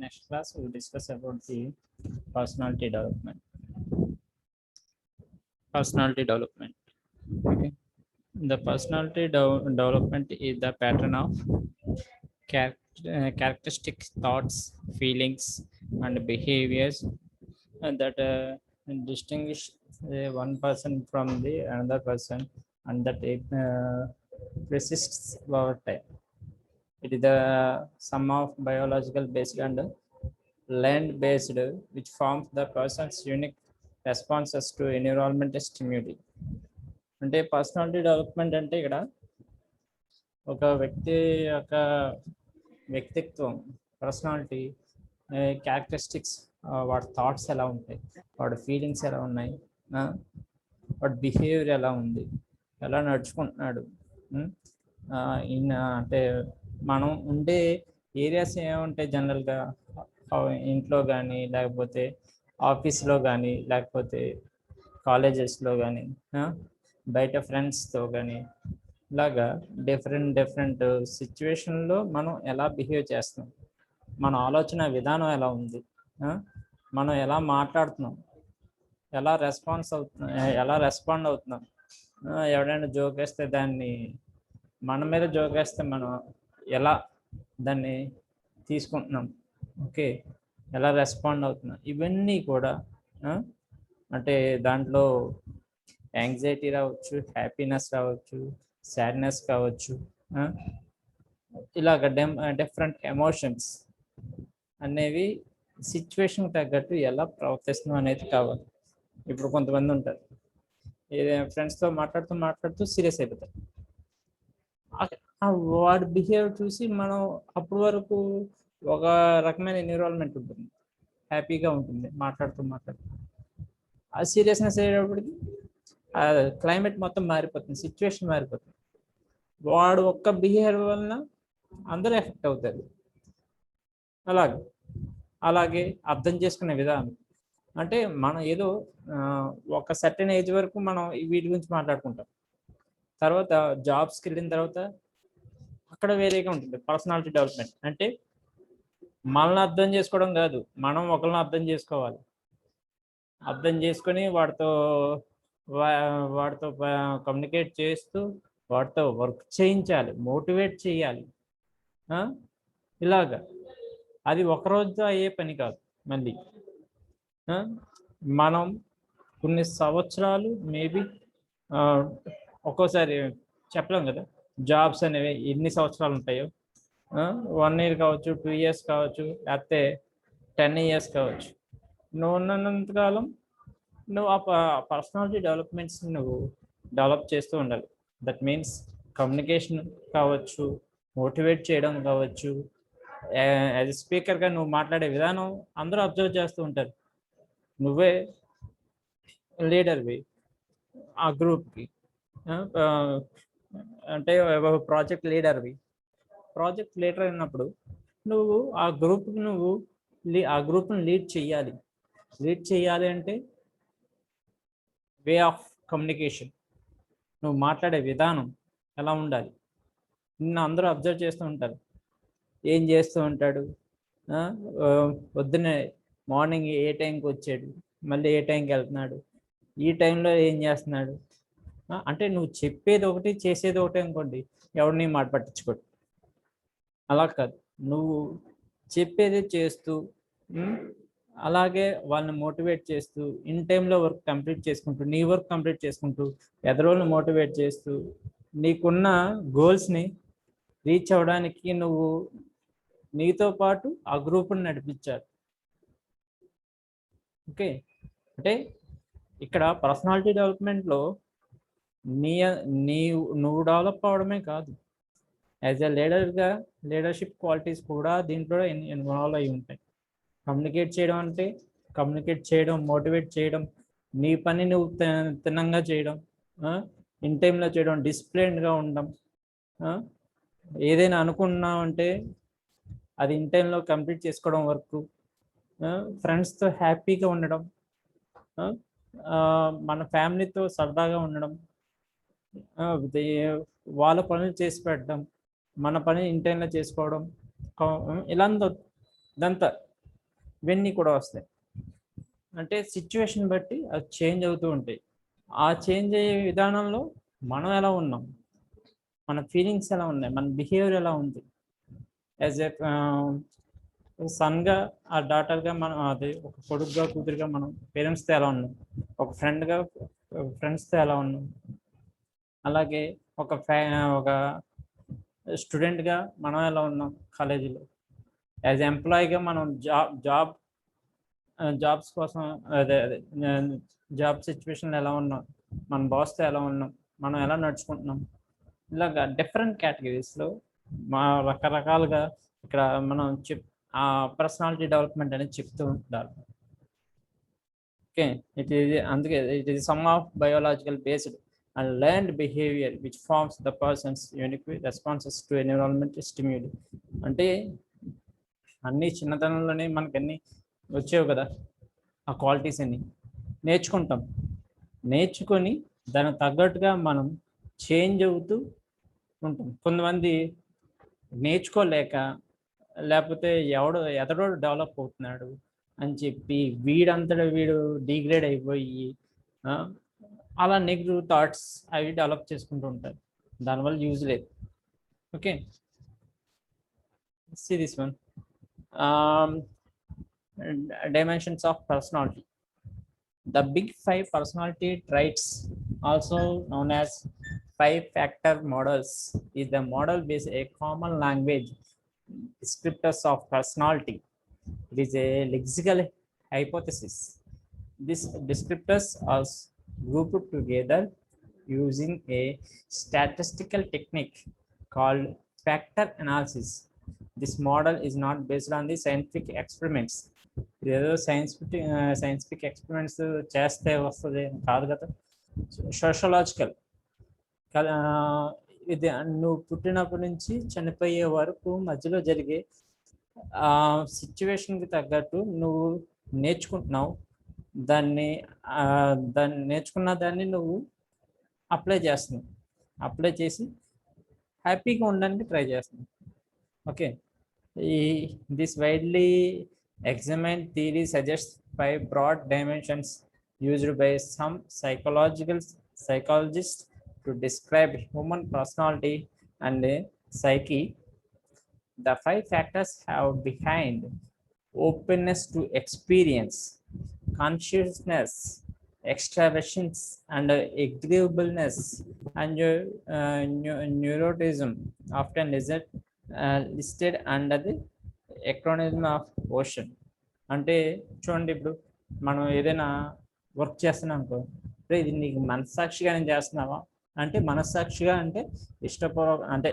next class we will discuss about the personality development. Personality development. Okay. The personality development is the pattern of characteristic thoughts, feelings, and behaviors that distinguish one person from the another person, and that it persists over time. It is the sum of biological based and learned based, which forms the person's unique responses to environmental stimuli. అంటే personality development అంటే ఇక్కడ ఒక వ్యక్తి యొక్క వ్యక్తిత్వం, personality, characteristics, వాడి thoughts ఎలా ఉంటాయి, వాడి ఫీలింగ్స్ ఎలా ఉన్నాయి, వాడి బిహేవియర్ ఎలా ఉంది, ఎలా నడుచుకుంటున్నాడు, అంటే మనం ఉండే ఏరియాస్ ఏముంటాయి జనరల్గా ఇంట్లో కానీ, లేకపోతే ఆఫీస్లో కానీ, లేకపోతే కాలేజెస్లో కానీ, బయట ఫ్రెండ్స్తో కానీ, ఇలాగా డిఫరెంట్ సిచ్యువేషన్లో మనం ఎలా బిహేవ్ చేస్తున్నాం, మన ఆలోచన విధానం ఎలా ఉంది, మనం ఎలా మాట్లాడుతున్నాం, ఎలా రెస్పాండ్ అవుతున్నాం, ఎవడైనా జోక్ వేస్తే దాన్ని మన మీద జోక్ వేస్తే మనం ఎలా దాన్ని తీసుకుంటున్నాం, ఓకే, ఎలా రెస్పాండ్ అవుతున్నాం, ఇవన్నీ కూడా అంటే దాంట్లో యాంగ్జైటీ రావచ్చు, హ్యాపీనెస్ రావచ్చు, సాడ్నెస్ కావచ్చు, ఇలాగ డిఫరెంట్ ఎమోషన్స్ అనేవి సిచ్యువేషన్ తగ్గట్టు ఎలా ప్రవర్తిస్తున్నాం అనేది కావాలి. ఇప్పుడు కొంతమంది ఉంటారు, ఫ్రెండ్స్తో మాట్లాడుతూ సీరియస్ అయిపోతారు. వాడి బిహేవియర్ చూసి మనం అప్పటి వరకు ఒక రకమైన ఎన్విరాన్మెంట్ ఉంటుంది, హ్యాపీగా ఉంటుంది, మాట్లాడుతూ ఆ సీరియస్నెస్ అయ్యేటప్పటికి క్లైమేట్ మొత్తం మారిపోతుంది, సిచ్యువేషన్ మారిపోతుంది. వాడు ఒక్క బిహేవియర్ వలన అందరూ ఎఫెక్ట్ అవుతారు. అలాగే అర్థం చేసుకునే విధానం అంటే మనం ఏదో ఒక సర్టెన్ ఏజ్ వరకు మనం వీటి గురించి మాట్లాడుకుంటాం. తర్వాత జాబ్స్కి వెళ్ళిన తర్వాత అక్కడ వేరేగా ఉంటుంది పర్సనాలిటీ డెవలప్మెంట్. అంటే మనల్ని అర్థం చేసుకోవడం కాదు, మనం ఒకరిని అర్థం చేసుకోవాలి, అర్థం చేసుకొని వాడితో కమ్యూనికేట్ చేస్తూ వాటితో వర్క్ చేయించాలి, మోటివేట్ చేయాలి. ఇలాగా అది ఒకరోజు అయ్యే పని కాదు. మళ్ళీ మనం కొన్ని సంవత్సరాలు, మేబీ ఒక్కోసారి చెప్పలేం కదా, జాబ్స్ అనేవి ఎన్ని సంవత్సరాలు ఉంటాయో, 1 year కావచ్చు, 2 years కావచ్చు, లేకపోతే 10 years కావచ్చు. నువ్వు ఉన్నంతకాలం నువ్వు ఆ పర్సనాలిటీ డెవలప్మెంట్స్ నువ్వు డెవలప్ చేస్తూ ఉండాలి. దట్ మీన్స్ కమ్యూనికేషన్ కావచ్చు, మోటివేట్ చేయడం కావచ్చు, యాజ్ ఎ స్పీకర్గా నువ్వు మాట్లాడే విధానం అందరూ అబ్జర్వ్ చేస్తూ ఉంటారు. నువ్వే లీడర్వి ఆ గ్రూప్కి, అంటే ప్రాజెక్ట్ లీడర్ అయినప్పుడు నువ్వు ఆ గ్రూప్ని లీడ్ చేయాలి అంటే వే ఆఫ్ కమ్యూనికేషన్, నువ్వు మాట్లాడే విధానం ఎలా ఉండాలి. నిన్ను అందరూ అబ్జర్వ్ చేస్తూ ఉంటారు, ఏం చేస్తూ ఉంటాడు, పొద్దున్నే మార్నింగ్ ఏ టైంకి వచ్చాడు, మళ్ళీ ఏ టైంకి వెళ్తున్నాడు, ఈ టైంలో ఏం చేస్తున్నాడు. అంటే నువ్వు చెప్పేది ఒకటి, చేసేది ఒకటి అనుకోండి, ఎవరిని మాట పట్టించుకోడు. అలా కాదు, నువ్వు చెప్పేది చేస్తూ, అలాగే వాళ్ళని మోటివేట్ చేస్తూ, ఇన్ టైంలో వర్క్ కంప్లీట్ చేసుకుంటూ, నీ వర్క్ కంప్లీట్ చేసుకుంటూ, ఎదరోళ్ళని మోటివేట్ చేస్తూ, నీకున్న గోల్స్ని రీచ్ అవ్వడానికి నువ్వు నీతో పాటు ఆ గ్రూప్ని నడిపించాలి. ఓకే, అంటే ఇక్కడ పర్సనాలిటీ డెవలప్మెంట్లో నువ్వు డెవలప్ అవడమే కాదు, యాజ్ ఎ లీడర్గా లీడర్షిప్ క్వాలిటీస్ కూడా దీంట్లో ఇన్వాల్వ్ అయి ఉంటాయి. కమ్యూనికేట్ చేయడం అంటే కమ్యూనికేట్ చేయడం, మోటివేట్ చేయడం, నీ పని నువ్వు తిన్నంగా చేయడం, ఇన్ టైంలో చేయడం, డిసిప్లిన్డ్గా ఉండడం, ఏదైనా అనుకున్నావు అంటే అది ఇన్ టైంలో కంప్లీట్ చేసుకోవడం వరకు, ఫ్రెండ్స్తో హ్యాపీగా ఉండడం, మన ఫ్యామిలీతో సరదాగా ఉండడం, వాళ్ళ పనులు చేసి పెట్టడం, మన పని ఇన్ టైంలో చేసుకోవడం, ఇదంతా ఇవన్నీ కూడా వస్తాయి. అంటే సిచ్యువేషన్ బట్టి అది చేంజ్ అవుతూ ఉంటాయి. ఆ చేంజ్ అయ్యే విధానంలో మనం ఎలా ఉన్నాం, మన ఫీలింగ్స్ ఎలా ఉన్నాయి, మన బిహేవియర్ ఎలా ఉంది, యాజ్ ఏ సన్గా ఆ డాటర్గా మనం, అది ఒక కొడుకుగా కూతురుగా మనం పేరెంట్స్తో ఎలా ఉన్నాం, ఒక ఫ్రెండ్గా ఫ్రెండ్స్తో ఎలా ఉన్నాం, అలాగే ఒక స్టూడెంట్గా మనం ఎలా ఉన్నాం కాలేజీలో, యాజ్ ఎంప్లాయీగా మనం జాబ్స్ కోసం, అదే జాబ్ సిచ్యువేషన్లో ఎలా ఉన్నాం, మన బాస్తో ఎలా ఉన్నాం, మనం ఎలా నడుచుకుంటున్నాం, ఇలాగా డిఫరెంట్ కేటగిరీస్లో మా రకరకాలుగా ఇక్కడ మనం ఆ పర్సనాలిటీ డెవలప్మెంట్ అనేది చెప్తూ ఉంటారు. ఓకే, అందుకే it is some of biological based and learned behaviour which forms the person's unique responses to environment stimuli. అంటే అన్ని చిన్నతనంలోనే మనకి అన్ని వచ్చేవి కదా, ఆ క్వాలిటీస్ అన్ని నేర్చుకుంటాం. నేర్చుకొని దానికి తగ్గట్టుగా మనం చేంజ్ అవుతూ ఉంటాం. కొంతమంది నేర్చుకోలేక, లేకపోతే ఎతడోడు డెవలప్ అవుతున్నాడు అని చెప్పి వీడు డిగ్రేడ్ అయిపోయి అలా నెగిటివ్ థాట్స్ అవి డెవలప్ చేసుకుంటూ ఉంటారు. దానివల్ల యూజ్ లేదు. Okay, see this one. Dimensions of personality. The big five personality traits, also known as five-factor models, is the model based a common language descriptors of personality. It is a lexical hypothesis. These descriptors are grouped together using a statistical technique called factor analysis. This model is not based on the scientific experiments. ఏదో scientific experiments చేస్తే వస్తుంది కాదు కదా. Sociological, ఇది నువ్వు పుట్టినప్పటి నుంచి చనిపోయే వరకు మధ్యలో జరిగే సిచ్యువేషన్కి తగ్గట్టు నువ్వు నేర్చుకుంటున్నావు. దాన్ని నేర్చుకున్న దాన్ని నువ్వు అప్లై చేస్తున్నావు. అప్లై చేసి హ్యాపీగా ఉండడానికి ట్రై చేస్తున్నావు. Okay, this widely examined theory suggests five broad dimensions used by some psychologists to describe human personality and psyche. The five factors have behind openness to experience, consciousness, extraversions, and agreeableness, and neuroticism, often listed under the acronym of OCEAN. అంటే చూడండి, ఇప్పుడు మనం ఏదైనా work చేస్తున్నాం అనుకో, ఇది నీకు మనస్సాక్షిగా నేను చేస్తున్నావా అంటే, మనస్సాక్షిగా అంటే ఇష్టపూర్వక, అంటే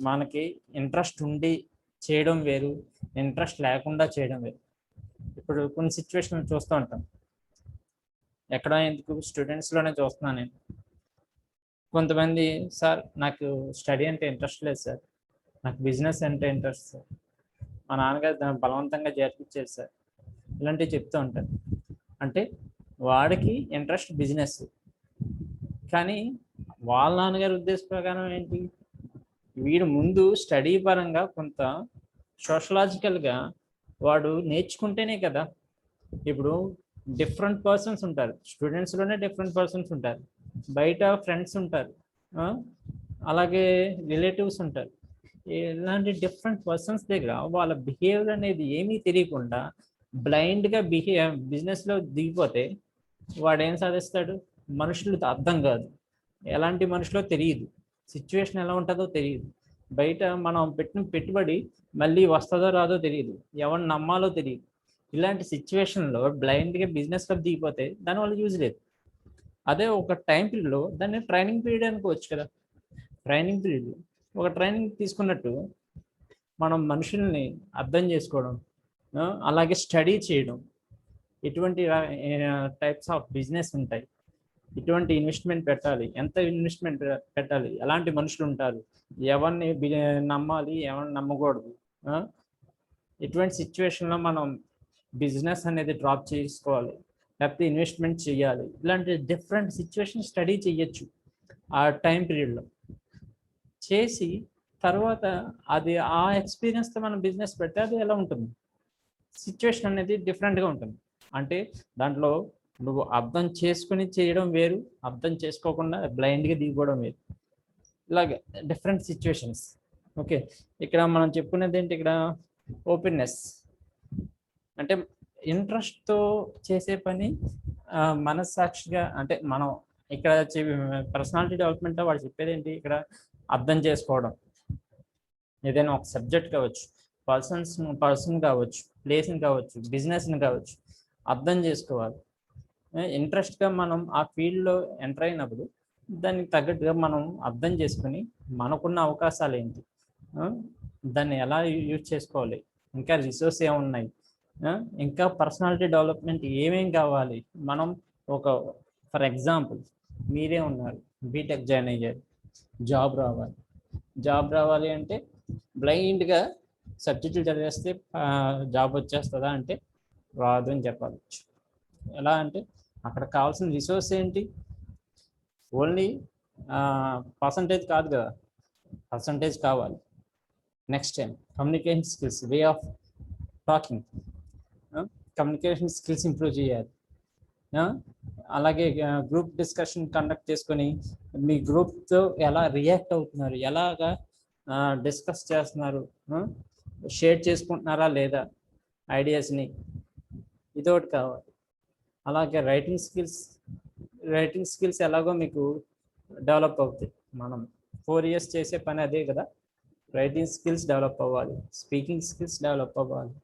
మనకి ఇంట్రెస్ట్ ఉండి చేయడం వేరు, ఇంట్రెస్ట్ లేకుండా చేయడం వేరు. ఇప్పుడు కొన్ని సిచ్యువేషన్లు చూస్తూ ఉంటాం, ఎక్కడ ఎందుకు స్టూడెంట్స్లోనే చూస్తున్నాను నేను. కొంతమంది, సార్ నాకు స్టడీ అంటే ఇంట్రెస్ట్ లేదు సార్, నాకు బిజినెస్ అంటే ఇంట్రెస్ట్ సార్, మా నాన్నగారు దాన్ని బలవంతంగా చేర్పించారు సార్, ఇలాంటివి చెప్తూ ఉంటారు. అంటే వాడికి ఇంట్రెస్ట్ బిజినెస్, కానీ వాళ్ళ నాన్నగారి ఉద్దేశ ప్రకారం ఏంటి, వీడు ముందు స్టడీ పరంగా కొంత సోషలాజికల్గా వాడు నేర్చుకుంటేనే కదా. ఇప్పుడు డిఫరెంట్ పర్సన్స్ ఉంటారు, స్టూడెంట్స్లోనే డిఫరెంట్ పర్సన్స్ ఉంటారు, బయట ఫ్రెండ్స్ ఉంటారు, అలాగే రిలేటివ్స్ ఉంటారు. ఇలాంటి డిఫరెంట్ పర్సన్స్ దగ్గర వాళ్ళ బిహేవియర్ అనేది ఏమీ తెలియకుండా బ్లైండ్గా బిజినెస్లో దిగిపోతే వాడు ఏం సాధిస్తాడు? మనుషులు అర్థం కాదు, ఎలాంటి మనుషులో తెలియదు, సిచ్యువేషన్ ఎలా ఉంటుందో తెలియదు, బయట మనం పెట్టిన పెట్టుబడి మళ్ళీ వస్తుందో రాదో తెలియదు, ఎవరిని నమ్మాలో తెలియదు. ఇలాంటి సిచ్యువేషన్లో బ్లైండ్గా బిజినెస్లో దిగిపోతే దానివల్ల యూజ్ లేదు. అదే ఒక టైం పీరియడ్లో దాన్ని ట్రైనింగ్ పీరియడ్ అనుకోవచ్చు కదా. ట్రైనింగ్ పీరియడ్ ఒక ట్రైనింగ్ తీసుకున్నట్టు మనం మనుషుల్ని అర్థం చేసుకోవడం, అలాగే స్టడీ చేయడం, ఎటువంటి టైప్స్ ఆఫ్ బిజినెస్ ఉంటాయి, ఎటువంటి ఇన్వెస్ట్మెంట్ పెట్టాలి, ఎంత ఇన్వెస్ట్మెంట్ పెట్టాలి, ఎలాంటి మనుషులు ఉంటారు, ఎవరిని నమ్మాలి, ఎవరిని నమ్మకూడదు, ఎటువంటి సిచ్యువేషన్లో మనం బిజినెస్ అనేది డ్రాప్ చేసుకోవాలి, లేకపోతే ఇన్వెస్ట్మెంట్ చేయాలి, ఇలాంటి డిఫరెంట్ సిచ్యువేషన్ స్టడీ చేయొచ్చు ఆ టైం పీరియడ్లో. చేసి తర్వాత అది ఆ ఎక్స్పీరియన్స్తో మనం బిజినెస్ పెడితే అది ఎలా ఉంటుంది? సిచ్యువేషన్ అనేది డిఫరెంట్గా ఉంటుంది. అంటే దాంట్లో నువ్వు అర్థం చేసుకుని చేయడం వేరు, అర్థం చేసుకోకుండా బ్లైండ్గా దిగిపోవడం వేరు. ఇలాగే డిఫరెంట్ సిచ్యువేషన్స్. ఓకే, ఇక్కడ మనం చెప్పుకునేది ఏంటి, ఇక్కడ ఓపెన్నెస్ అంటే ఇంట్రెస్ట్తో చేసే పని, మనస్సాక్షిగా అంటే మనం ఇక్కడ పర్సనాలిటీ డెవలప్మెంట్ వాడు చెప్పేది ఏంటి, ఇక్కడ అర్థం చేసుకోవడం. ఏదైనా ఒక సబ్జెక్ట్ కావచ్చు, పర్సన్ కావచ్చు, ప్లేస్ని కావచ్చు, బిజినెస్ని కావచ్చు, అర్థం చేసుకోవాలి. ఇంట్రెస్ట్గా మనం ఆ ఫీల్డ్లో ఎంటర్ అయినప్పుడు దానికి తగ్గట్టుగా మనం అర్థం చేసుకుని మనకున్న అవకాశాలు ఏంటి, దాన్ని ఎలా యూజ్ చేసుకోవాలి, ఇంకా రిసోర్స్ ఏమున్నాయి, ఇంకా పర్సనాలిటీ డెవలప్మెంట్ ఏమేం కావాలి. మనం ఒక ఫర్ ఎగ్జాంపుల్ మీరే ఉన్నారు, బీటెక్ జాయిన్ అయ్యారు, జాబ్ రావాలి అంటే బ్లైండ్గా సబ్జెక్టులు చదివేస్తే జాబ్ వచ్చేస్తుందా అంటే రాదు అని చెప్పాలి. ఎలా అంటే అక్కడ కావాల్సిన రిసోర్స్ ఏంటి, ఓన్లీ పర్సంటేజ్ కాదు కదా, పర్సంటేజ్ కావాలి. Next time communication skills, way of talking, communication skills improve చేయాలి. అలాగే గ్రూప్ డిస్కషన్ కండక్ట్ చేసుకొని మీ గ్రూప్తో ఎలా రియాక్ట్ అవుతున్నారు, ఎలాగా డిస్కస్ చేస్తున్నారు, షేర్ చేసుకుంటున్నారా లేదా ఐడియాస్ని, ఇదొకటి కావాలి. అలాగే రైటింగ్ స్కిల్స్ ఎలాగో మీకు డెవలప్ అవుతాయి. మనం 4 years చేసే పని అదే కదా, రైటింగ్ స్కిల్స్ డెవలప్ అవ్వాలి, స్పీకింగ్ స్కిల్స్ డెవలప్ అవ్వాలి,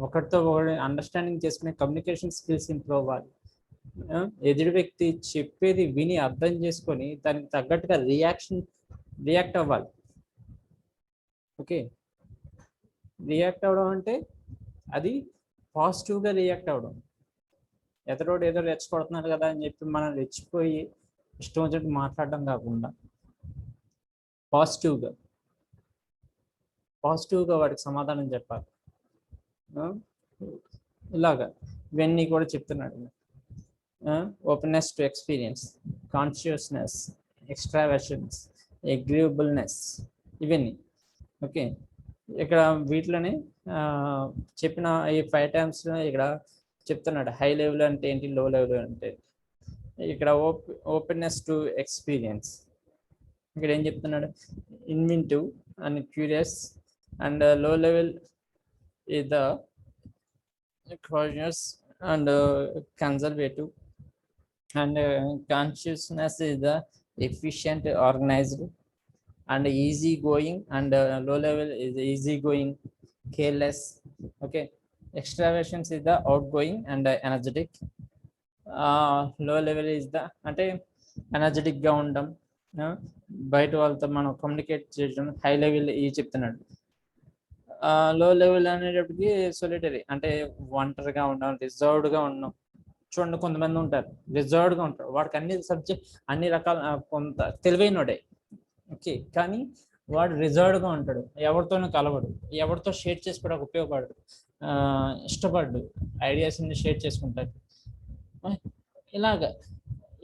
ఒకటితో ఒకటి అండర్స్టాండింగ్ చేసుకునే కమ్యూనికేషన్ స్కిల్స్ ఇంప్రూవ్ అవ్వాలి. ఎదుటి వ్యక్తి చెప్పేది విని అర్థం చేసుకొని దానికి తగ్గట్టుగా రియాక్ట్ అవ్వాలి. ఓకే, రియాక్ట్ అవ్వడం అంటే అది పాజిటివ్గా రియాక్ట్ అవ్వడం. ఎదురోడు ఏదో రెచ్చగొడుతున్నారు కదా అని చెప్పి మనం రెచ్చిపోయి ఇష్టం వచ్చినట్టు మాట్లాడడం కాకుండా పాజిటివ్గా వాడికి సమాధానం చెప్పాలి. ఇలాగా ఇవన్నీ కూడా చెప్తున్నాడు. ఓపెన్నెస్ టు ఎక్స్పీరియన్స్, కాన్షియస్నెస్, ఎక్స్ట్రావర్షన్స్, అగ్రీవబుల్నెస్, ఇవన్నీ. ఓకే, ఇక్కడ వీటిలోనే చెప్పిన ఈ 5 terms ఇక్కడ చెప్తున్నాడు. హై లెవెల్ అంటే ఏంటి, లో లెవెల్ అంటే ఇక్కడ ఓపెన్నెస్ టు ఎక్స్పీరియన్స్. ఇక్కడ ఏం చెప్తున్నాడు, inventive and curious, and low level is the cautious and conservative, and consciousness is the efficient, organized, and easy going, and low level is easy going, careless. Okay, extraversions is the outgoing and energetic. Low level is the అంటే energetic గా ఉండడం, బయట వాళ్ళతో మనం communicate చేయడం. High level ఈ చెప్తున్నాడు. లో లెవెల్ అనేటప్పటికి సొలిటరీ అంటే ఒంటరిగా ఉండడం, రిజర్వ్డ్గా ఉండడం. చూడండి, కొంతమంది ఉంటారు రిజర్వ్డ్గా ఉంటారు, వాడికి అన్ని రకాల కొంత తెలివైనడే. ఓకే, కానీ వాడు రిజర్వ్డ్గా ఉంటాడు, ఎవరితోనూ కలవడు, ఎవరితో షేర్ చేసుకోవడానికి ఉపయోగపడడు, ఇష్టపడ్డు, ఐడియాస్ని షేర్ చేసుకుంటాడు. ఇలాగా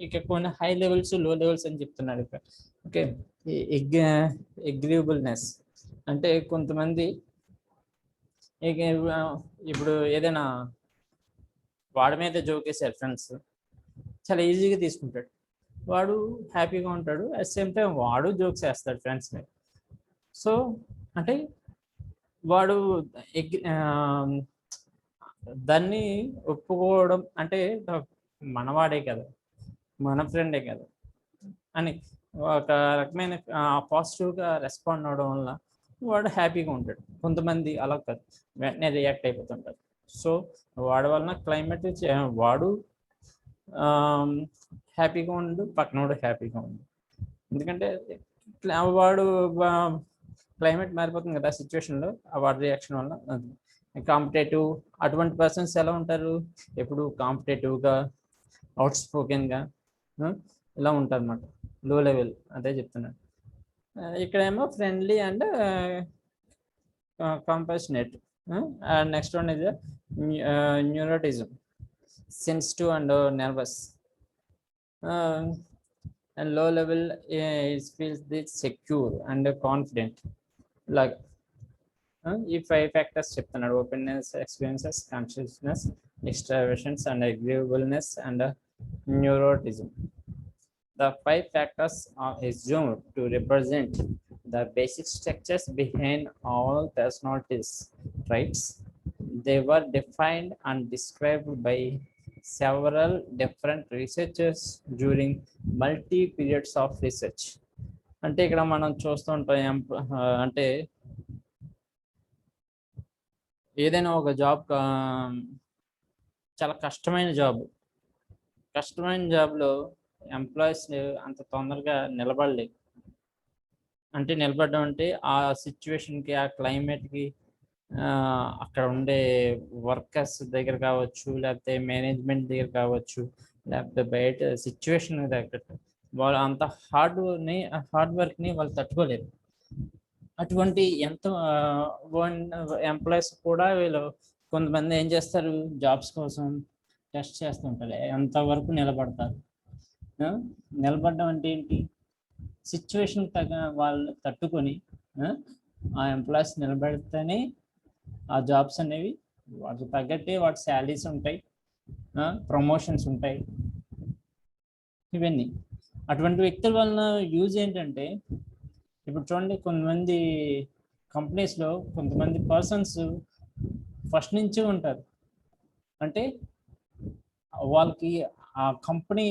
ఇక కొన్ని హై లెవెల్స్, లో లెవెల్స్ అని చెప్తున్నాడు ఇక్కడ. ఓకే, అగ్రీవబుల్నెస్ అంటే కొంతమంది ఇప్పుడు ఏదైనా వాడి మీద జోకేసారు ఫ్రెండ్స్, చాలా ఈజీగా తీసుకుంటాడు, వాడు హ్యాపీగా ఉంటాడు. అట్ సేమ్ టైం వాడు జోక్స్ వేస్తాడు ఫ్రెండ్స్ మీద. సో అంటే వాడు దాన్ని ఒప్పుకోవడం అంటే మనవాడే కదా, మన ఫ్రెండే కదా అని ఒక రకమైన పాజిటివ్గా రెస్పాండ్ అవడం వల్ల వాడు హ్యాపీగా ఉంటాడు. కొంతమంది అలా కాదు, వెంటనే రియాక్ట్ అయిపోతుంటారు. సో వాడి వలన క్లైమేట్ వాడు హ్యాపీగా ఉండు, పక్కనోడు హ్యాపీగా ఉండు. ఎందుకంటే వాడు క్లైమేట్ మారిపోతుంది కదా సిచ్యువేషన్లో, వాడి రియాక్షన్ వల్ల. కాంపిటేటివ్ అటువంటి పర్సన్స్ ఎలా ఉంటారు, ఎప్పుడు కాంపిటేటివ్గా, అవుట్ స్పోకెన్గా ఇలా ఉంటారు అన్నమాట. లో లెవెల్ అదే చెప్తున్నాడు. ఇక్కడేమో friendly and compassionate. And next one ఇది neuroticism, sensitive and nervous. And low level feels the secure and confident. ఇలాగ ఈ 5 ఫ్యాక్టర్స్ చెప్తున్నాడు: openness, experiences, consciousness, extraversions and agreeableness and neuroticism. The 5 factors are assumed to represent the basic structures behind all personalities traits. They were defined and described by several different researchers during multi periods of research. అంటే ఇక్కడ మనం చూస్తుంటాం అంటే ఏదైనా ఒక job చాలా కష్టమైన జాబ్లో ఎంప్లాయీస్ అంత తొందరగా నిలబడలేదు. అంటే నిలబడడం అంటే ఆ సిచ్యువేషన్కి, ఆ క్లైమేట్కి, అక్కడ ఉండే వర్కర్స్ దగ్గర కావచ్చు, లేకపోతే మేనేజ్మెంట్ దగ్గర కావచ్చు, లేకపోతే బయట సిచ్యువేషన్ దగ్గర వాళ్ళు అంత హార్డ్ వర్క్ని వాళ్ళు తట్టుకోలేరు. అటువంటి ఎంప్లాయీస్ కూడా వీళ్ళు కొంతమంది ఏం చేస్తారు, జాబ్స్ కోసం టెస్ట్ చేస్తుంటారు, ఎంతవరకు నిలబడతారు. నిలబడడం అంటే ఏంటి, సిచ్యువేషన్ వాళ్ళు తట్టుకొని ఆ ఎంప్లాయీస్ నిలబడితేనే ఆ జాబ్స్ అనేవి వాటికి తగ్గట్టే వాటి శాలరీస్ ఉంటాయి, ప్రమోషన్స్ ఉంటాయి. ఇవన్నీ అటువంటి వ్యక్తుల వలన యూజ్ ఏంటంటే, ఇప్పుడు చూడండి, కొంతమంది కంపెనీస్లో కొంతమంది పర్సన్స్ ఫస్ట్ నుంచి ఉంటారు. అంటే వాళ్ళకి ఆ కంపెనీ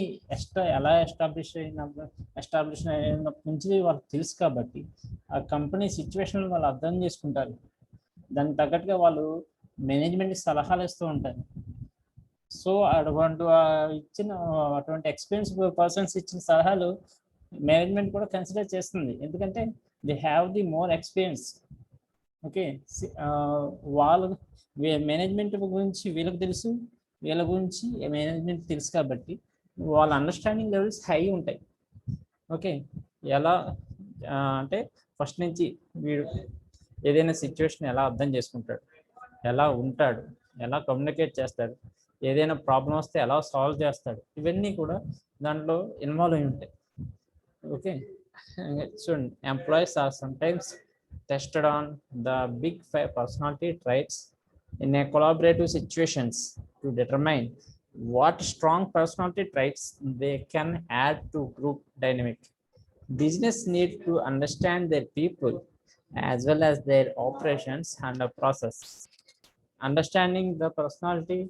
ఎలా ఎస్టాబ్లిష్ అయినప్పటి నుంచి వాళ్ళకి తెలుసు కాబట్టి ఆ కంపెనీ సిచ్యువేషన్ వాళ్ళు అర్థం చేసుకుంటారు. దానికి తగ్గట్టుగా వాళ్ళు మేనేజ్మెంట్కి సలహాలు ఇస్తూ ఉంటారు. సో అటువంటి ఎక్స్పీరియన్స్ పర్సన్స్ ఇచ్చిన సలహాలు మేనేజ్మెంట్ కూడా కన్సిడర్ చేస్తుంది, ఎందుకంటే they have the more experience. Okay, వాళ్ళు మేనేజ్మెంట్ గురించి వీళ్ళకి తెలుసు, వీళ్ళ గురించి మేనేజ్మెంట్ తెలుసు కాబట్టి వాళ్ళ అండర్స్టాండింగ్ లెవెల్స్ హై ఉంటాయి. ఓకే, ఎలా అంటే ఫస్ట్ నుంచి వీడు ఏదైనా సిచ్యువేషన్ ఎలా అర్థం చేసుకుంటాడు, ఎలా ఉంటాడు, ఎలా కమ్యూనికేట్ చేస్తాడు, ఏదైనా ప్రాబ్లం వస్తే ఎలా సాల్వ్ చేస్తాడు, ఇవన్నీ కూడా దాంట్లో ఇన్వాల్వ్ అయి ఉంటాయి. ఓకే, చూడండి, employees or sometimes tested on the big 5 personality traits in a collaborative situations to determine what strong personality traits they can add to group dynamic. Business need to understand their people as well as their operations and the process. Understanding the personality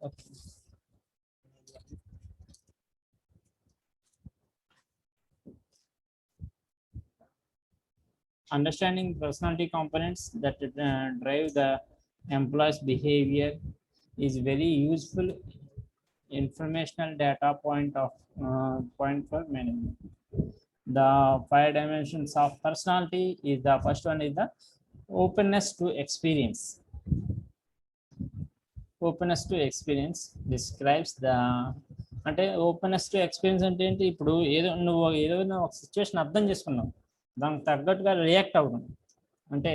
okay. Understanding personality components that drive the employee's behavior is very useful informational data point for management. The 5 dimensions of personality is the first one is the openness to experience. Openness to experience describes the అంటే openness to experience అంటే ఏంటి, ఇప్పుడు నువ్వు ఏదైనా ఒక situation అర్థం చేసుకున్నావు, దానికి తగ్గట్టుగా రియాక్ట్ అవ్వడం. అంటే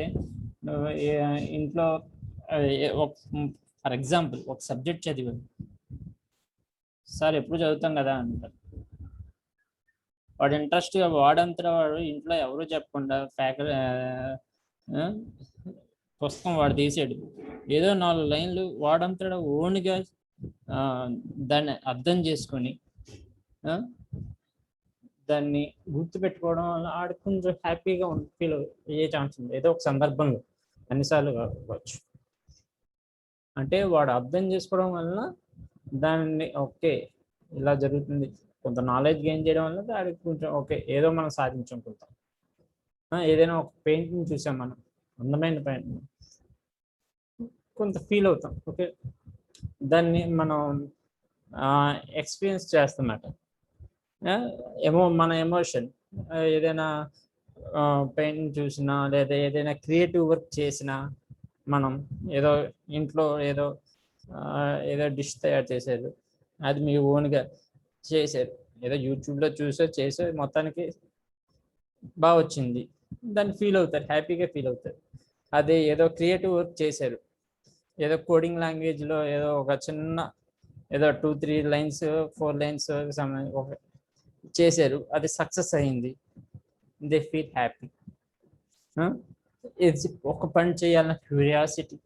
ఇంట్లో ఫర్ ఎగ్జాంపుల్ ఒక సబ్జెక్ట్ చదివాడు, సార్ ఎప్పుడు చదువుతాం కదా అంటారు. వాడు ఇంట్రెస్ట్గా వాడంతా వాడు ఇంట్లో ఎవరు చెప్పకుండా పుస్తకం వాడు తీసాడు, ఏదో 4 లైన్లు వాడంతా ఓన్గా దాన్ని అర్థం చేసుకొని దాన్ని గుర్తుపెట్టుకోవడం వల్ల ఆడికి కొంచెం హ్యాపీగా ఫీల్ అయ్యే ఛాన్స్ ఉంది, ఏదో ఒక సందర్భంలో, అన్నిసార్లు కావచ్చు. అంటే వాడు అర్థం చేసుకోవడం వలన దాన్ని ఓకే ఇలా జరుగుతుంది, కొంత నాలెడ్జ్ గెయిన్ చేయడం వల్ల ఆడికి కొంచెం ఓకే ఏదో మనం సాధించుకుంటాం. ఏదైనా ఒక పెయింటింగ్ చూసాం మనం, అందమైన పెయింటింగ్, కొంత ఫీల్ అవుతాం. ఓకే, దాన్ని మనం ఎక్స్పీరియన్స్ చేస్తామట. మన ఎమోషన్, ఏదైనా పెయింటింగ్ చూసినా లేదా ఏదైనా క్రియేటివ్ వర్క్ చేసినా, మనం ఏదో ఇంట్లో ఏదో డిష్ తయారు చేసేది, అది మీ ఓన్గా చేసేది, ఏదో యూట్యూబ్లో చేసే మొత్తానికి బాగా వచ్చింది, దాన్ని ఫీల్ అవుతారు, హ్యాపీగా ఫీల్ అవుతారు. అదే ఏదో క్రియేటివ్ వర్క్ చేశారు, ఏదో కోడింగ్ లాంగ్వేజ్లో ఏదో ఒక చిన్న ఏదో 2-3 లైన్స్ 4 లైన్స్ చేశారు, అది సక్సెస్ అయింది, దే ఫీల్ హ్యాపీ. ఇది ఒక పని చేయాలన్న క్యూరియాసిటీ,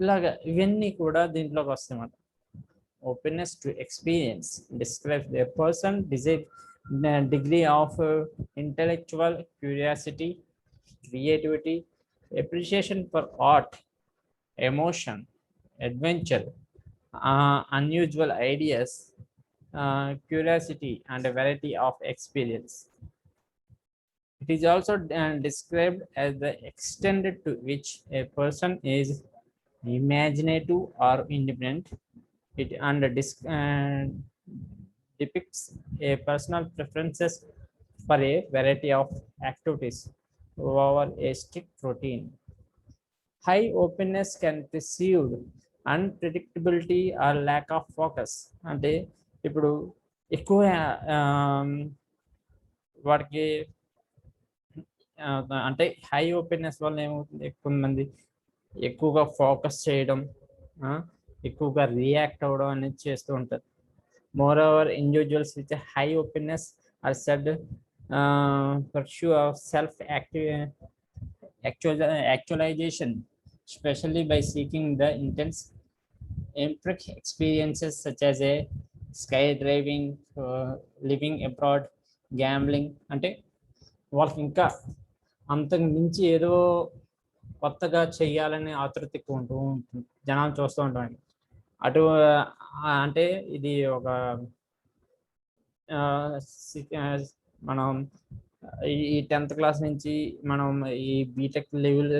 ఇలాగా ఇవన్నీ కూడా దీంట్లోకి వస్తాయన్నమాట. Openness to experience describes a person degree of intellectual curiosity, creativity, appreciation for art, emotion, adventure, unusual ideas, curiosity, and a variety of experience. It is also described as the extent to which a person is imaginative or independent. It depicts a personal preferences for a variety of activities over a strict routine. High openness can perceive unpredictability or lack of focus. అంటే ఇప్పుడు ఎక్కువ వాడికి అంటే high openness వల్ల ఏమవుతుంది, ఎక్కువ మంది ఎక్కువగా ఫోకస్ చేయడం, ఎక్కువగా రియాక్ట్ అవ్వడం అనేది చేస్తూ ఉంటారు. Moreover individuals with high openness are said pursue of self actualization, especially by seeking the intense empiric experiences such as a skydiving, living abroad, gambling. అంటే వాళ్ళకి ఇంకా అంతకు మించి ఏదో కొత్తగా చెయ్యాలనే ఆతృత ఎక్కువ ఉంటూ ఉంటుంది, జనాలు చూస్తూ ఉంటాం. అటు అంటే ఇది ఒక మనం ఈ 10th క్లాస్ నుంచి మనం ఈ బీటెక్ లెవెల్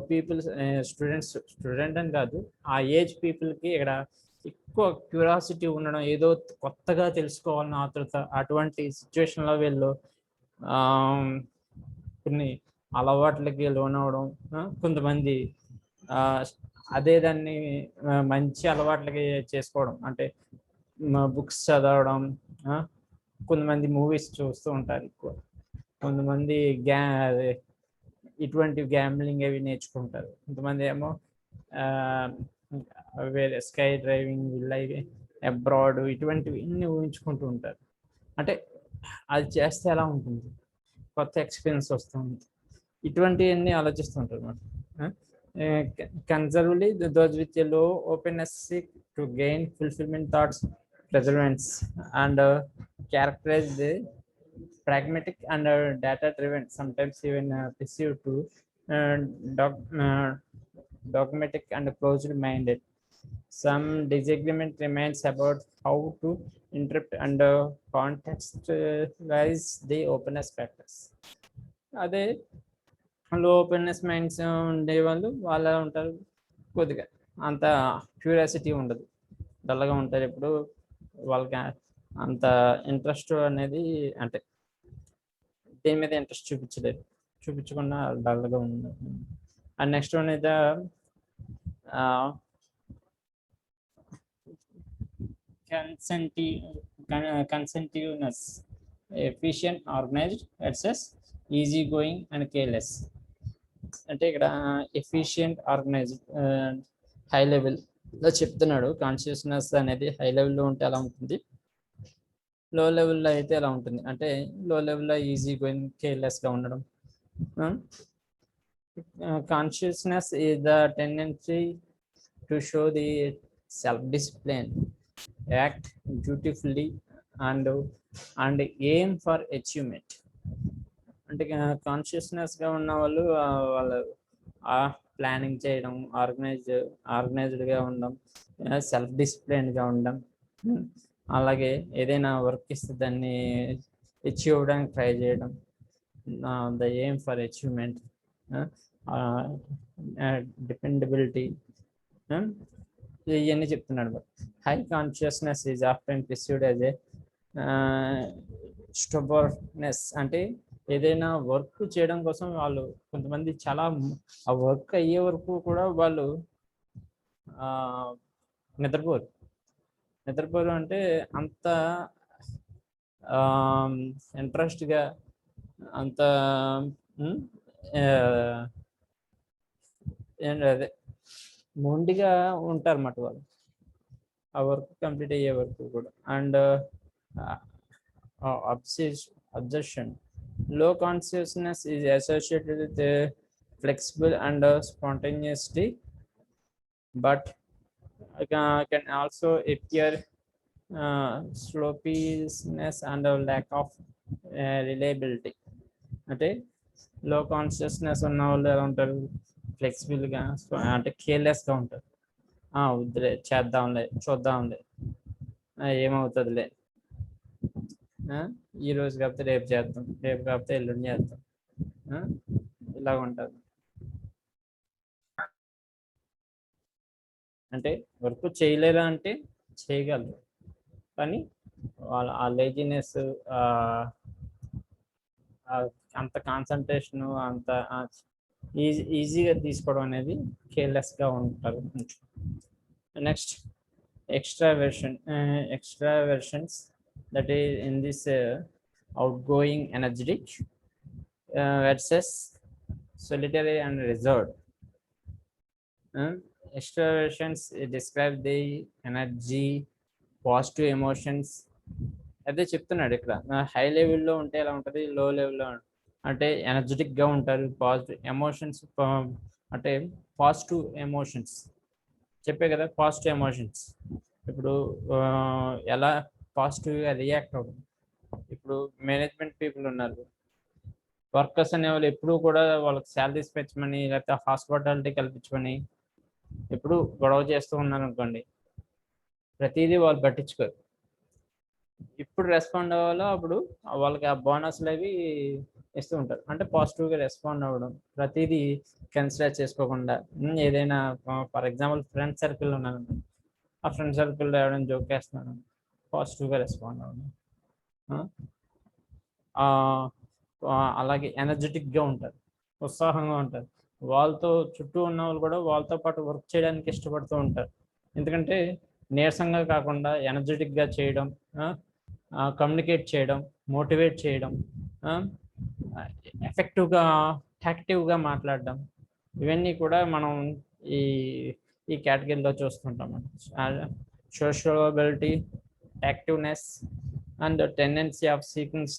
పీపుల్స్ స్టూడెంట్ అని కాదు, ఆ ఏజ్ పీపుల్కి ఇక్కడ ఎక్కువ క్యూరియాసిటీ ఉండడం, ఏదో కొత్తగా తెలుసుకోవాలని ఆతృత, అటువంటి సిచ్యువేషన్లో వీళ్ళు కొన్ని అలవాట్లకి లోనవడం, కొంతమంది అదే దాన్ని మంచి అలవాట్లకి చేసుకోవడం, అంటే బుక్స్ చదవడం, కొంతమంది మూవీస్ చూస్తూ ఉంటారు ఎక్కువ, కొంతమంది ఇటువంటి గ్యాంబ్లింగ్ అవి నేర్చుకుంటారు, కొంతమంది ఏమో వేరే స్కై డ్రైవింగ్, అబ్రాడ్, ఇటువంటివి ఇన్ని ఊహించుకుంటూ ఉంటారు. అంటే అది చేస్తే ఎలా ఉంటుంది, కొత్త ఎక్స్పీరియన్స్ వస్తుంది, ఇటువంటివన్నీ ఆలోచిస్తుంటారు అన్నమాట. Conservatively, those with a low openness seek to gain fulfillment thoughts, perseverance, and characterize the pragmatic and data-driven, sometimes even perceived to dogmatic and closed-minded. Some disagreement remains about how to interpret and contextualize the openness factors. అదే లో openness minds ఉండే వాళ్ళు ఉంటారు, కొద్దిగా అంత curiosity ఉండదు, డల్గా ఉంటారు, ఎప్పుడు వాళ్ళకి అంత ఇంట్రెస్ట్ అనేది, అంటే దేని మీద ఇంట్రెస్ట్ చూపించకుండా డల్గా ఉండదు. అండ్ నెక్స్ట్ వన్ అయితే consentiveness, efficient, organized, versus easy going and careless. అంటే ఇక్కడ ఎఫిషియంట్, ఆర్గనైజ్డ్, హై లెవెల్లో చెప్తున్నాడు. కాన్షియస్నెస్ అనేది హై లెవెల్లో ఉంటే ఎలా ఉంటుంది, లో లెవెల్లో అయితే ఎలా ఉంటుంది, అంటే లో లెవెల్లో ఈజీ గోయింగ్, కేర్లెస్గా ఉండడం. Consciousness is the tendency to show the self discipline, act beautifully and aim for achievement. అంటే కాన్షియస్నెస్గా ఉన్న వాళ్ళు ప్లానింగ్ చేయడం, ఆర్గనైజ్డ్గా ఉండడం, సెల్ఫ్ డిసిప్లిన్గా ఉండడం, అలాగే ఏదైనా వర్క్ ఇస్తే దాన్ని అచీవ్ అవ్వడానికి ట్రై చేయడం, the aim for achievement, dependability, ఇవన్నీ చెప్తున్నాడు. High consciousness is often perceived as a stubbornness, అంటే ఏదైనా వర్క్ చేయడం కోసం వాళ్ళు కొంతమంది చాలా ఆ వర్క్ అయ్యే వరకు కూడా వాళ్ళు నిద్రపోరు అంటే అంత ఇంట్రెస్ట్గా, అంత అదే మొండిగా ఉంటారు అన్నమాట వాళ్ళు ఆ వర్క్ కంప్లీట్ అయ్యే వరకు కూడా. And obsession, Low consciousness is associated with flexible and spontaneity, but can also appear sloppiness and a lack of reliability. అంటే లో కాన్షియస్నెస్ ఉన్న వాళ్ళు ఎలా ఉంటారు, ఫ్లెక్సిబుల్గా అంటే కేర్లెస్గా ఉంటారు. వద్దులే, చేద్దాంలే, చూద్దాంలే, ఏమవుతుందిలే, ఈ రోజు కాకపోతే రేపు చేద్దాం, రేపు కాకపోతే ఎల్లుండి చేద్దాం, ఇలాగ ఉంటుంది. అంటే వర్క్ చేయలేదా అంటే చేయగలరు, కానీ వాళ్ళ ఆ లేజినెస్, అంత కాన్సన్ట్రేషను, అంత ఈజీగా తీసుకోవడం అనేది కేర్లెస్గా ఉంటారు. Next extraversions, that is in this outgoing, energetic versus solitary and reserved. Extraversions describe the energy, positive emotions. అదే చెప్తున్నాడు ఇక్కడ, హై లెవెల్లో ఉంటే ఎలా ఉంటుంది, లో లెవెల్లో అంటే ఎనర్జెటిక్గా ఉంటారు. పాజిటివ్ ఎమోషన్స్ అంటే పాజిటివ్ ఎమోషన్స్ చెప్పే కదా, పాజిటివ్ ఎమోషన్స్. ఇప్పుడు ఎలా పాజిటివ్గా రియాక్ట్ అవ్వడం. ఇప్పుడు మేనేజ్మెంట్ పీపుల్ ఉన్నారు, వర్కర్స్ అనేవాళ్ళు ఎప్పుడూ కూడా వాళ్ళకి శాలరీస్ పెంచమని, లేకపోతే హాస్పిటాలిటీ కల్పించమని ఎప్పుడు గొడవ చేస్తూ ఉన్నారు అనుకోండి, ప్రతిదీ వాళ్ళు పట్టించుకోరు. ఇప్పుడు రెస్పాండ్ అవ్వాలో అప్పుడు వాళ్ళకి ఆ బోనస్లు అవి ఇస్తూ ఉంటారు. అంటే పాజిటివ్గా రెస్పాండ్ అవ్వడం, ప్రతిదీ కన్సిడర్ చేసుకోకుండా. ఏదైనా ఫర్ ఎగ్జాంపుల్ ఫ్రెండ్ సర్కిల్ ఉన్నాను, ఆ ఫ్రెండ్ సర్కిల్లో ఎవరైనా జోక్ వేస్తున్నాను, పాజిటివ్గా రెస్పాండ్ అవ్వడం. అలాగే ఎనర్జెటిక్గా ఉంటారు, ఉత్సాహంగా ఉంటారు. వాళ్ళతో చుట్టూ ఉన్న వాళ్ళు కూడా వాళ్ళతో పాటు వర్క్ చేయడానికి ఇష్టపడుతూ ఉంటారు. ఎందుకంటే నీరసంగా కాకుండా ఎనర్జెటిక్గా చేయడం, కమ్యూనికేట్ చేయడం, మోటివేట్ చేయడం, ఎఫెక్టివ్గా యాక్టివ్గా మాట్లాడడం, ఇవన్నీ కూడా మనం ఈ కేటగిరీలో చూస్తుంటాం. Sociability, activeness and tendency of seeking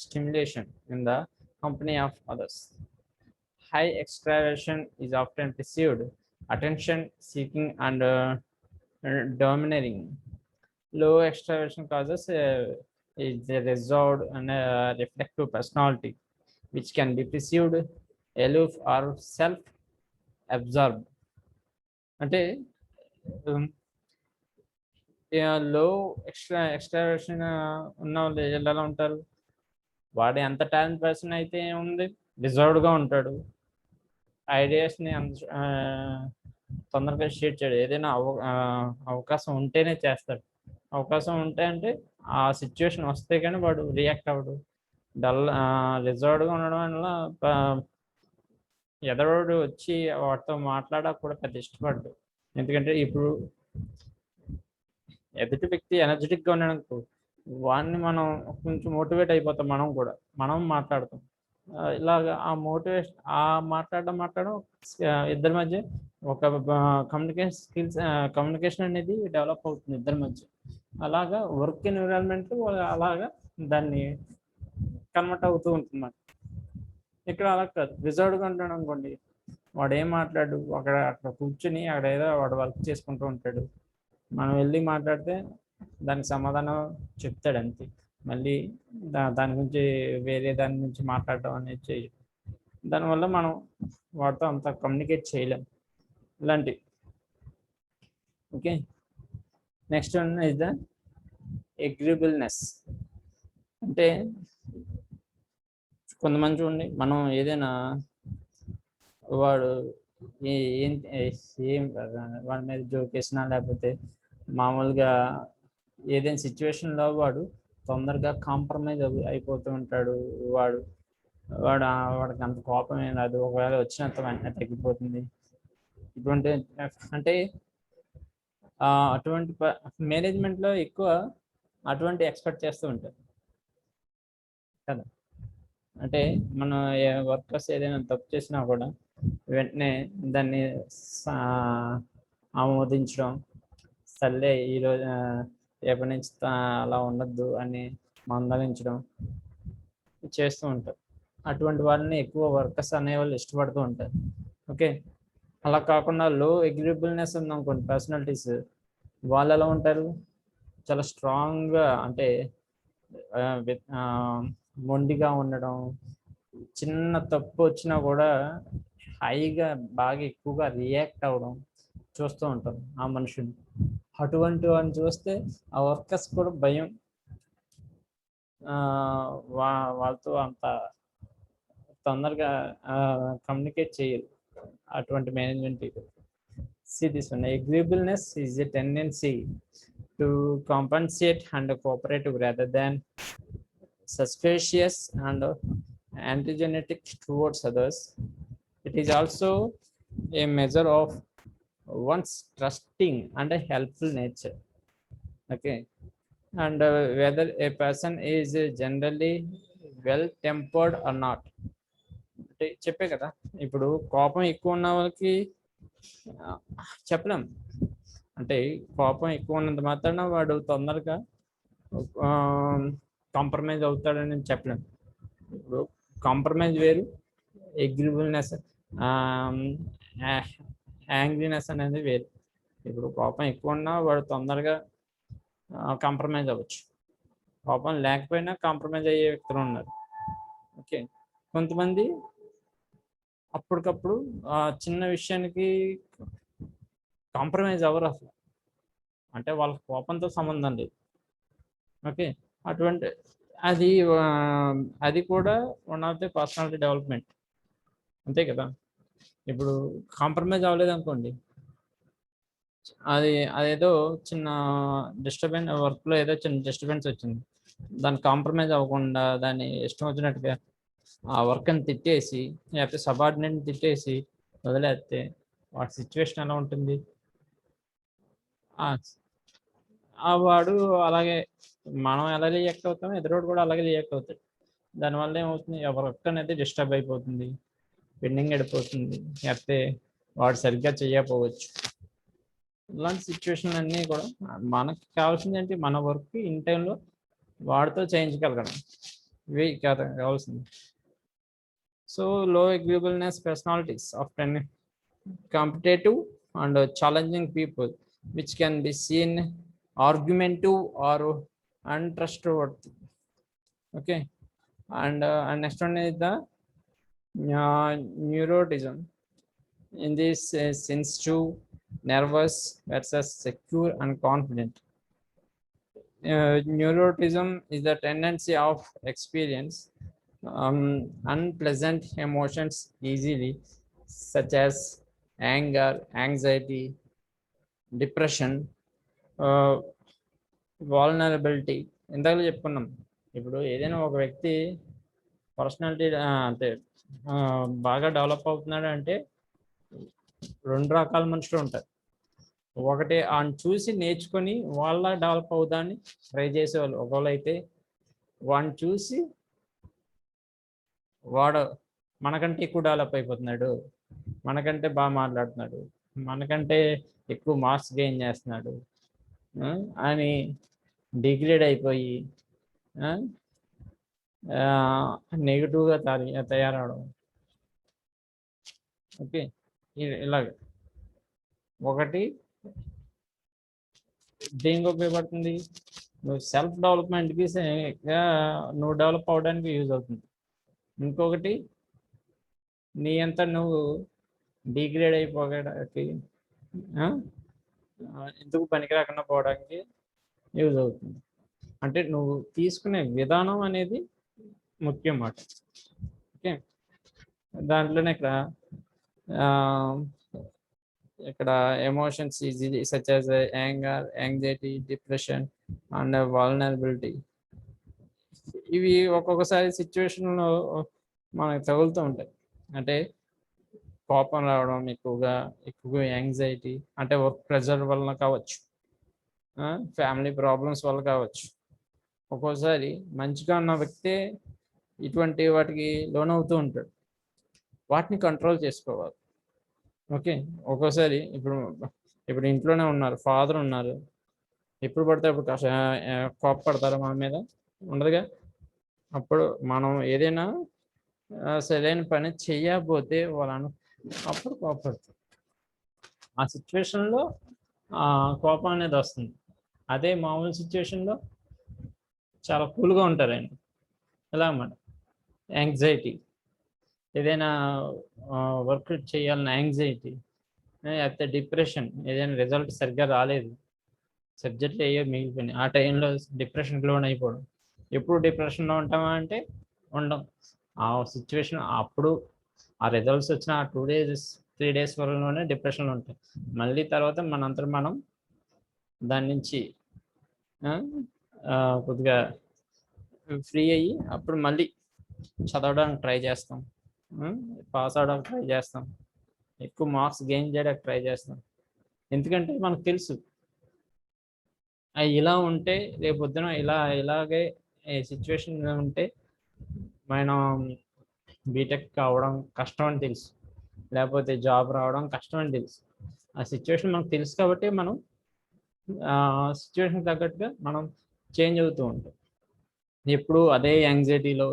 stimulation in the company of others. High extraversion is often perceived attention seeking and domineering. Low extraversion causes is a reserved and reflective personality, which can be perceived aloof or self-absorbed. అంటే లో ఎక్స్ట్రావర్షన్ ఉన్న వాళ్ళు ఎలా ఉంటారు, వాడు ఎంత talent person అయితే ఉంది, రిజర్వ్డ్గా ఉంటాడు, ఐడియాస్ని తొందరగా షేర్ చేయడు. ఏదైనా అవకాశం ఉంటేనే చేస్తాడు. అవకాశం ఉంటే అంటే ఆ సిచ్యువేషన్ వస్తే కానీ వాడు రియాక్ట్ అవ్వడు. రిజర్వ్డ్గా ఉండడం వల్ల ఎదరోడు వచ్చి వాటితో మాట్లాడక కూడా పెద్ద ఇష్టపడ్డు. ఎందుకంటే ఇప్పుడు ఎదుటి వ్యక్తి ఎనర్జెటిక్గా ఉన్నాడనుకో, వాడిని మనం కొంచెం మోటివేట్ అయిపోతాం, మనం మాట్లాడతాం. ఇలాగ ఆ మోటివేషన్, ఆ మాట్లాడడం ఇద్దరి మధ్య ఒక కమ్యూనికేషన్ అనేది డెవలప్ అవుతుంది ఇద్దరి మధ్య. అలాగా వర్క్ ఎన్విరాన్మెంట్ అలాగా దాన్ని కన్వర్ట్ అవుతూ ఉంటుంది. ఇక్కడ అలా కాదు, రిజర్వ్డ్గా ఉంటాడు అనుకోండి, వాడు ఏం మాట్లాడు, అక్కడ కూర్చుని అక్కడ ఏదో వాడు వర్క్ చేసుకుంటూ ఉంటాడు. మనం వెళ్ళి మాట్లాడితే దానికి సమాధానం చెప్తాడు అంతే. మళ్ళీ దాని గురించి వేరే దాని గురించి మాట్లాడటం అనేది చేయడం, దానివల్ల మనం వాటితో అంత కమ్యూనికేట్ చేయలేం ఇలాంటివి. Okay, next one is the agreeableness. అంటే కొంతమంది చూడండి, మనం ఏదైనా వాడు ఏం వాడి మీద జోక్ వేసినా, లేకపోతే మామూలుగా ఏదైనా సిచ్యువేషన్లో వాడు తొందరగా కాంప్రమైజ్ అయిపోతూ ఉంటాడు. వాడికి అంత కోపం ఏం రాదు, ఒకవేళ వచ్చినంత వెంటనే తగ్గిపోతుంది. ఇటువంటి అంటే అటువంటి మేనేజ్మెంట్లో ఎక్కువ అటువంటి ఎక్స్పెక్ట్ చేస్తూ ఉంటారు కదా. అంటే మన వర్కర్స్ ఏదైనా తప్పు చేసినా కూడా వెంటనే దాన్ని ఆమోదించడం, సర్లే ఈరోజు రేపటి నుంచి అలా ఉండద్దు అని మందలించడం చేస్తూ ఉంటారు. అటువంటి వాళ్ళని ఎక్కువ వర్కర్స్ అనేవాళ్ళు ఇష్టపడుతూ ఉంటారు. ఓకే, అలా కాకుండా లో అగ్రీబుల్నెస్ ఉందనుకోండి పర్సనాలిటీస్, వాళ్ళు ఎలా ఉంటారు, చాలా స్ట్రాంగ్గా, అంటే మొండిగా ఉండడం, చిన్న తప్పు వచ్చినా కూడా హైగా బాగా ఎక్కువగా రియాక్ట్ అవ్వడం చూస్తూ ఉంటాం ఆ మనుషుని. అటువంటి వాడిని చూస్తే ఆ వర్కర్స్ కూడా భయం, వాళ్ళతో అంత తొందరగా కమ్యూనికేట్ చేయరు అటువంటి management people. See this one, agreeableness is a tendency to compensate and cooperative rather than suspicious and antagonistic towards others. It is also a measure of one's trusting and a helpful nature. Okay, and whether a person is generally well tempered or not. అంటే చెప్పే కదా, ఇప్పుడు కోపం ఎక్కువ ఉన్న వాళ్ళకి చెప్పలేం. అంటే కోపం ఎక్కువ ఉన్నంత మాత్రాన వాడు తొందరగా కాంప్రమైజ్ అవుతాడని చెప్పలేం. ఇప్పుడు కాంప్రమైజ్ వేరు, అగ్రీబుల్నెస్, యాంగ్రీనెస్ అనేది వేరు. ఇప్పుడు కోపం ఎక్కువ ఉన్నా వాడు తొందరగా కాంప్రమైజ్ అవ్వచ్చు, కోపం లేకపోయినా కాంప్రమైజ్ అయ్యే వ్యక్తులు ఉన్నారు. ఓకే, కొంతమంది అప్పటికప్పుడు చిన్న విషయానికి కాంప్రమైజ్ అవ్వరు అసలు, అంటే వాళ్ళ కోపంతో సంబంధం లేదు. ఓకే, అటువంటి అది కూడా one of the personality development, అంతే కదా. ఇప్పుడు కాంప్రమైజ్ అవ్వలేదు అనుకోండి, అదేదో చిన్న డిస్టర్బెన్స్, వర్క్లో ఏదో చిన్న డిస్టర్బెన్స్ వచ్చింది, దాన్ని కాంప్రమైజ్ అవ్వకుండా దాన్ని ఇష్టం వచ్చినట్టుగా ఆ వర్క్ని తిట్టేసి, లేకపోతే సబార్డినేట్ని తిట్టేసి వదిలేస్తే వాడి సిచ్యువేషన్ ఎలా ఉంటుంది, వాడు అలాగే, మనం ఎలా రియాక్ట్ అవుతామో ఎదురోడు కూడా అలాగే రియాక్ట్ అవుతాడు. దానివల్ల ఏమవుతుంది, వర్క్ అనేది డిస్టర్బ్ అయిపోతుంది, పెండింగ్ అయిపోతుంది, లేకపోతే వాడు సరిగ్గా చేయకపోవచ్చు. ఇలాంటి సిచ్యువేషన్ అన్నీ కూడా మనకు కావాల్సింది ఏంటి, మన వర్క్ ఇన్ టైంలో వాడితో చేయించగలగడం, ఇవి కావాల్సింది. So low agreeableness personalities often competitive and challenging people which can be seen argumentative or untrustworthy. Okay, and next one is the neuroticism. In this sensitive, nervous versus secure and confident. Neuroticism is the tendency of experience unpleasant emotions easily, such as anger, anxiety, depression, వాల్నరబిలిటీ. ఇందాక చెప్పుకున్నాం, ఇప్పుడు ఏదైనా ఒక వ్యక్తి personality అంటే బాగా develop అవుతున్నాడు అంటే రెండు రకాల మనుషులు ఉంటారు. ఒకటి ఆయన చూసి నేర్చుకొని వాళ్ళ డెవలప్ అవుదాన్ని ట్రై చేసేవాళ్ళు ఒకళ్ళు అయితే, వాడిని చూసి వాడు మనకంటే ఎక్కువ డెవలప్ అయిపోతున్నాడు, మనకంటే బాగా మాట్లాడుతున్నాడు, మనకంటే ఎక్కువ మార్క్స్ గెయిన్ చేస్తున్నాడు అని డిగ్రేడ్ అయిపోయి నెగిటివ్గా తయారవడం. ఓకే, ఇలాగ ఒకటి దేనికి ఉపయోగపడుతుంది, నువ్వు సెల్ఫ్ డెవలప్మెంట్కి నువ్వు డెవలప్ అవడానికి యూజ్ అవుతుంది. ఇంకొకటి నీ అంతా నువ్వు డిగ్రేడ్ అయిపోవడానికి, ఎందుకు పనికి రాకుండా పోవడానికి యూజ్ అవుతుంది. అంటే నువ్వు తీసుకునే విధానం అనేది ముఖ్యం మాట. ఓకే, దాంట్లోనే ఇక్కడ emotions easy such as anger, anxiety, depression and vulnerability, ఇవి ఒక్కొక్కసారి సిచ్యువేషన్లో మనకు తగులుతూ ఉంటాయి. అంటే కోపం రావడం, ఎక్కువగా యాంగ్జైటీ, అంటే వర్క్ ప్రెషర్ వలన కావచ్చు, ఫ్యామిలీ ప్రాబ్లమ్స్ వల్ల కావచ్చు. ఒక్కోసారి మంచిగా ఉన్న వ్యక్తే ఇటువంటి వాటికి లోనవుతూ ఉంటాడు, వాటిని కంట్రోల్ చేసుకోవాలి. ఓకే, ఒక్కోసారి ఇప్పుడు ఇంట్లోనే ఉన్నారు, ఫాదర్ ఉన్నారు, ఎప్పుడు పడితే అప్పుడు కోపపడతారు మన మీద, ఉండదుగా. అప్పుడు మనం ఏదైనా సరైన పని చేయకపోతే వాళ్ళను అప్పుడు కోపడతాం. ఆ సిచ్యువేషన్లో కోపం అనేది వస్తుంది. అదే మామూలు సిచ్యువేషన్లో చాలా కూల్గా ఉంటారండి. ఎలా అన్నమాట. యాంగ్జైటీ, ఏదైనా వర్క్ చేయాలన్న యాంగ్జైటీ, లేకపోతే డిప్రెషన్, ఏదైనా రిజల్ట్ సరిగ్గా రాలేదు, సబ్జెక్టులు అయ్యో మిగిలిపోయినాయి, ఆ టైంలో డిప్రెషన్కి లోన్ అయిపోవడం. ఎప్పుడు డిప్రెషన్లో ఉంటామా అంటే ఉండం. ఆ సిచ్యువేషన్ అప్పుడు ఆ రిజల్ట్స్ వచ్చిన ఆ 2 days 3 days వరలోనే డిప్రెషన్లో ఉంటాం. మళ్ళీ తర్వాత మనంతట మనం దాని నుంచి కొద్దిగా ఫ్రీ అయ్యి అప్పుడు మళ్ళీ చదవడానికి ట్రై చేస్తాం, పాస్ అవడానికి ట్రై చేస్తాం, ఎక్కువ మార్క్స్ గెయిన్ చేయడానికి ట్రై చేస్తాం. ఎందుకంటే మనకు తెలుసు ఇలా ఉంటే రేపు పొద్దున ఇలాగే సిచ్యువేషన్ ఉంటే మనం బీటెక్ కావడం కష్టం అని తెలుసు, లేకపోతే జాబ్ రావడం కష్టం అని తెలుసు. ఆ సిచ్యువేషన్ మనకు తెలుసు కాబట్టి మనం సిచ్యువేషన్ తగ్గట్టుగా మనం చేంజ్ అవుతూ ఉంటాం. ఎప్పుడు అదే యాంగ్జైటీలో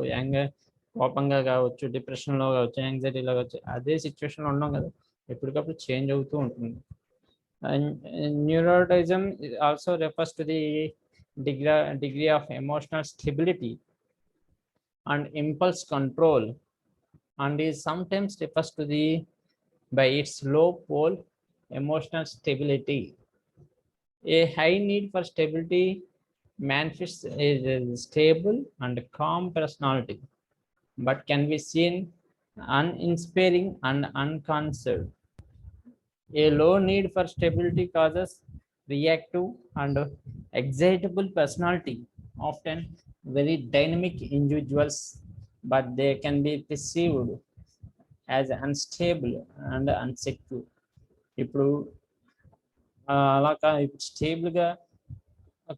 కోపంగా కావచ్చు, డిప్రెషన్లో కావచ్చు, యాంగ్జైటీలో కావచ్చు, అదే సిచ్యువేషన్లో ఉన్నాం కదా, ఎప్పటికప్పుడు చేంజ్ అవుతూ ఉంటుంది. Neuroticism also refers to the degree of emotional stability and impulse control, and is sometimes refers to the by its low pole emotional stability. A high need for stability manifests as a stable and calm personality, but can be seen uninspiring and unconcerned. A low need for stability causes reactive and excitable personality, often very dynamic individuals, but they can be perceived as unstable and unsecure. ఇప్పుడు అలా స్టేబుల్గా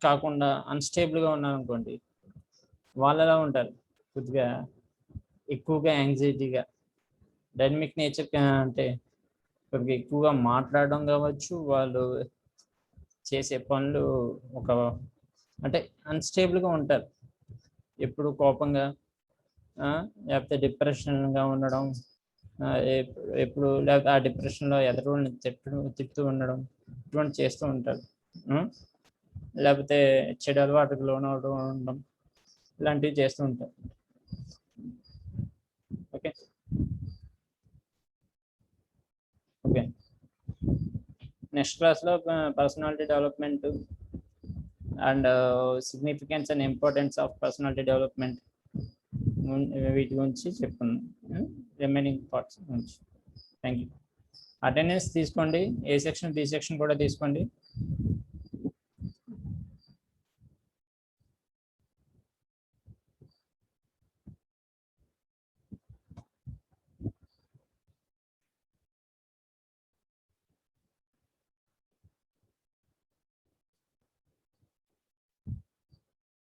కాకుండా అన్స్టేబుల్గా ఉన్నారనుకోండి, వాళ్ళు ఎలా ఉంటారు, కొద్దిగా ఎక్కువగా యాంగ్జైటీగా, డైనమిక్ నేచర్ అంటే కొద్దిగా ఎక్కువగా మాట్లాడడం కావచ్చు, వాళ్ళు చేసే పనులు అంటే అన్స్టేబుల్గా ఉంటారు, ఎప్పుడు కోపంగా, లేకపోతే డిప్రెషన్గా ఉండడం, ఎప్పుడు లేకపోతే ఆ డిప్రెషన్లో ఎదురుని తిప్పుతూ ఉండడం, ఇటువంటి చేస్తూ ఉంటారు. లేకపోతే చెడు అలవాటుకు లోనవడం ఉండడం, ఇలాంటివి చేస్తూ ఉంటారు. ఓకే ఓకే నెక్స్ట్ క్లాస్లో personality development and significance and importance of personality development వీటి గురించి చెప్పుకున్నాం, రిమైనింగ్ పార్ట్స్ గురించి. Thank you. అటెండెన్స్ తీసుకోండి, ఏ సెక్షన్ బి సెక్షన్ కూడా తీసుకోండి.